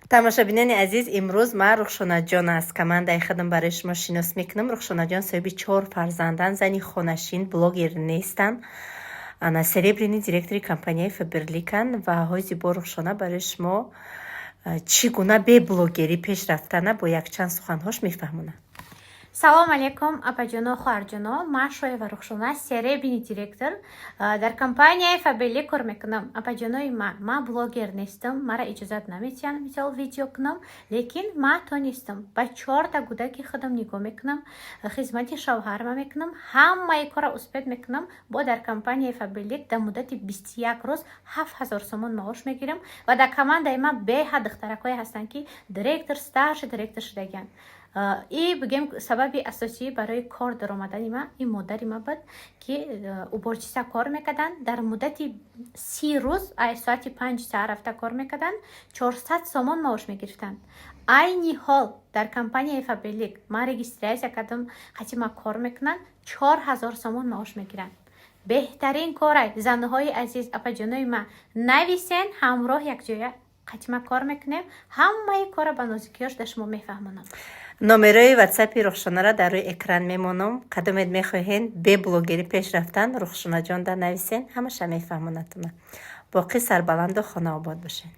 тамошобинани азиз, имрӯз ман Рухшонаҷон аз командаи худам барои шумо шинос мекунам. Рухшонаҷон соҳиби 4 фарзанданд, зани хонашин, блогер нестанд. Ана серебряни директори компанияи Faberlic-анд ва оҳои зибо Рухшона барои шумо чӣ гуна бе блогерӣ пеш рафтана бо якчанд суханҳош мефаҳмонад. салом алейкум апаҷоно хуарҷоно, ман Шоева Рухшона, серебряни директор дар компанияи Faberlic кор мекунам. Апаҷонои ман блогер нестам, мара иҷозат наметиҳанд мисол видео кунам, лекин ман тонистам ба 4 кӯдаки худам нигоҳ мекунам, хизмати шавҳарам мекунам, ҳамаи кора успеҳ мекунам. Бо дар компанияи Faberlic дар муддати 21 рӯз 7000 сомон маош мегирам ва дар командаи ман беҳад духтаракое ҳастанд ки директор, старший директор шудагиянд. И бигем сабаби асосӣ барои кор даромадани ман ин модари ман буд ки уборчиса кор мекарданд. Дар муддати 30 рӯз аз соати 5 саҳар рафта кор мекарданд, 400 сомон маош мегирифтанд. Айни ҳол дар компанияи Faberlic ман регистратсия кардам, ҳати ман кор мекунанд, 4000 сомон маош мегиранд. Беҳтарин корай занҳои азиз, апаҷонои ман, нависен ҳамроҳ якҷоя қатима кор мекунем, ҳамаи кора ба нозикиёш дар шумо мефаҳмонам. номерои ватсапи Рухшонаро дар рӯи экран мемонам. кадомед мехоҳед бе блогерӣ пеш рафтан, Рухшонаҷон да нависен, ҳамаша мефаҳмонатона. боқӣ сарбаланду хонаобод бошед.